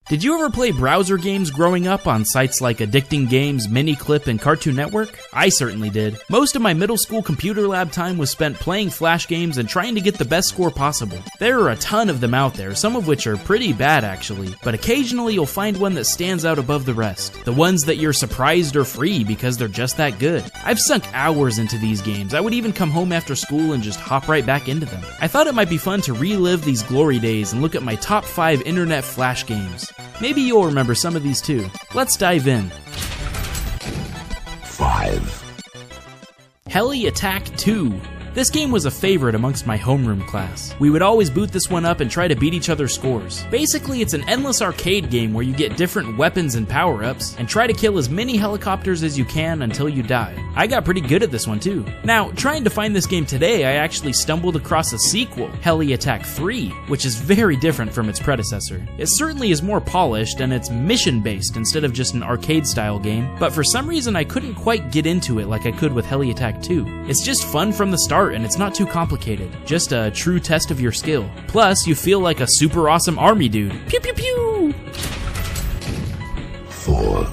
Did you ever play browser games growing up on sites like Addicting Games, Miniclip, and Cartoon Network? I certainly did. Most of my middle school computer lab time was spent playing Flash games and trying to get the best score possible. There are a ton of them out there, some of which are pretty bad actually, but occasionally you'll find one that stands out above the rest. The ones that you're surprised are free because they're just that good. I've sunk hours into these games. I would even come home after school and just hop right back into them. I thought it might be fun to relive these glory days and look at my top 5 internet Flash games. Maybe you'll remember some of these too. Let's dive in. 5. Heli Attack 2. This game was a favorite amongst my homeroom class. We would always boot this one up and try to beat each other's scores. Basically, it's an endless arcade game where you get different weapons and power-ups, and try to kill as many helicopters as you can until you die. I got pretty good at this one too. Now, trying to find this game today, I actually stumbled across a sequel, Heli Attack 3, which is very different from its predecessor. It certainly is more polished, and it's mission-based instead of just an arcade-style game, but for some reason I couldn't quite get into it like I could with Heli Attack 2. It's just fun from the start, and it's not too complicated. Just a true test of your skill. Plus, you feel like a super awesome army dude. Pew pew pew! 4.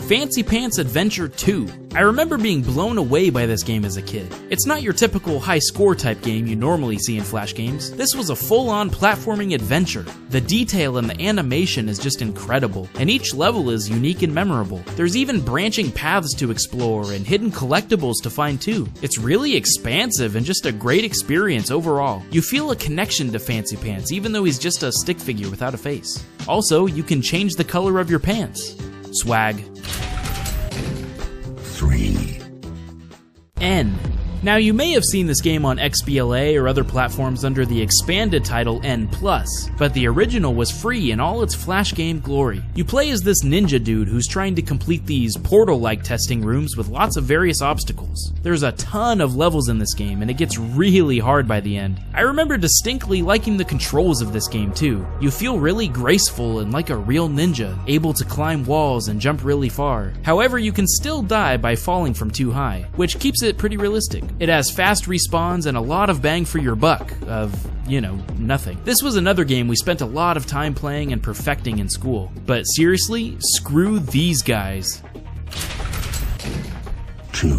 Fancy Pants Adventure 2. I remember being blown away by this game as a kid. It's not your typical high score type game you normally see in Flash games. This was a full-on platforming adventure. The detail and the animation is just incredible, and each level is unique and memorable. There's even branching paths to explore and hidden collectibles to find too. It's really expansive and just a great experience overall. You feel a connection to Fancy Pants even though he's just a stick figure without a face. Also, you can change the color of your pants. Swag. 3. N. Now, you may have seen this game on XBLA or other platforms under the expanded title N+, but the original was free in all its Flash game glory. You play as this ninja dude who's trying to complete these portal-like testing rooms with lots of various obstacles. There's a ton of levels in this game, and it gets really hard by the end. I remember distinctly liking the controls of this game too. You feel really graceful and like a real ninja, able to climb walls and jump really far. However, you can still die by falling from too high, which keeps it pretty realistic. It has fast respawns and a lot of bang for your buck of, nothing. This was another game we spent a lot of time playing and perfecting in school. But seriously, screw these guys. 2.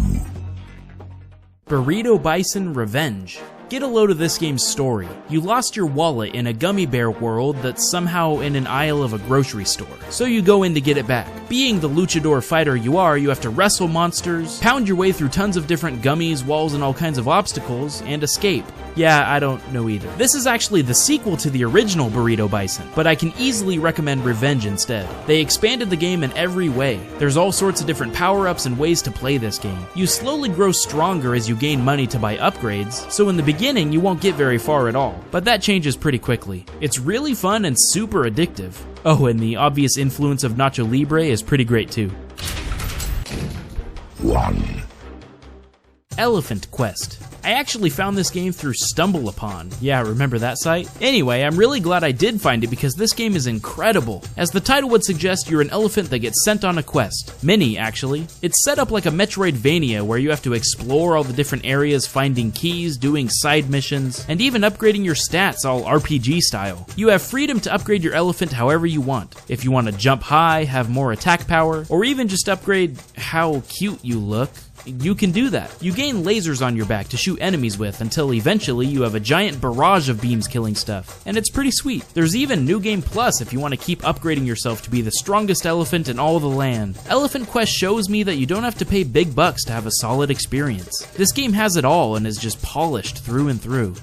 Burrito Bison Revenge. Get a load of this game's story. You lost your wallet in a gummy bear world that's somehow in an aisle of a grocery store, so you go in to get it back. Being the luchador fighter you are, you have to wrestle monsters, pound your way through tons of different gummies, walls, and all kinds of obstacles, and escape. Yeah, I don't know either. This is actually the sequel to the original Burrito Bison, but I can easily recommend Revenge instead. They expanded the game in every way. There's all sorts of different power-ups and ways to play this game. You slowly grow stronger as you gain money to buy upgrades, so in the beginning you won't get very far at all, but that changes pretty quickly. It's really fun and super addictive. Oh, and the obvious influence of Nacho Libre is pretty great too. 1. Elephant Quest. I actually found this game through StumbleUpon. Yeah, remember that site? Anyway, I'm really glad I did find it because this game is incredible. As the title would suggest, you're an elephant that gets sent on a quest. Mini, actually. It's set up like a Metroidvania where you have to explore all the different areas, finding keys, doing side missions, and even upgrading your stats all RPG style. You have freedom to upgrade your elephant however you want. If you want to jump high, have more attack power, or even just upgrade how cute you look, you can do that. You gain lasers on your back to shoot enemies with until eventually you have a giant barrage of beams killing stuff, and it's pretty sweet. There's even New Game Plus if you want to keep upgrading yourself to be the strongest elephant in all the land. Elephant Quest shows me that you don't have to pay big bucks to have a solid experience. This game has it all and is just polished through and through.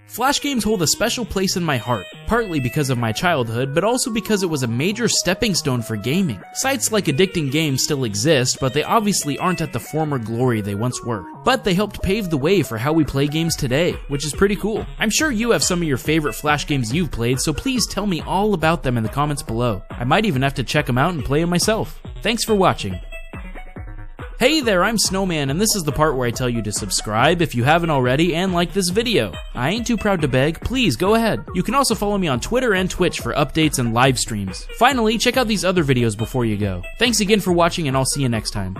Flash games hold a special place in my heart, partly because of my childhood, but also because it was a major stepping stone for gaming. Sites like Addicting Games still exist, but they obviously aren't at the former glory they once were. But they helped pave the way for how we play games today, which is pretty cool. I'm sure you have some of your favorite Flash games you've played, so please tell me all about them in the comments below. I might even have to check them out and play them myself. Thanks for watching. Hey there, I'm snomaN, and this is the part where I tell you to subscribe if you haven't already and like this video. I ain't too proud to beg, please go ahead. You can also follow me on Twitter and Twitch for updates and live streams. Finally, check out these other videos before you go. Thanks again for watching, and I'll see you next time.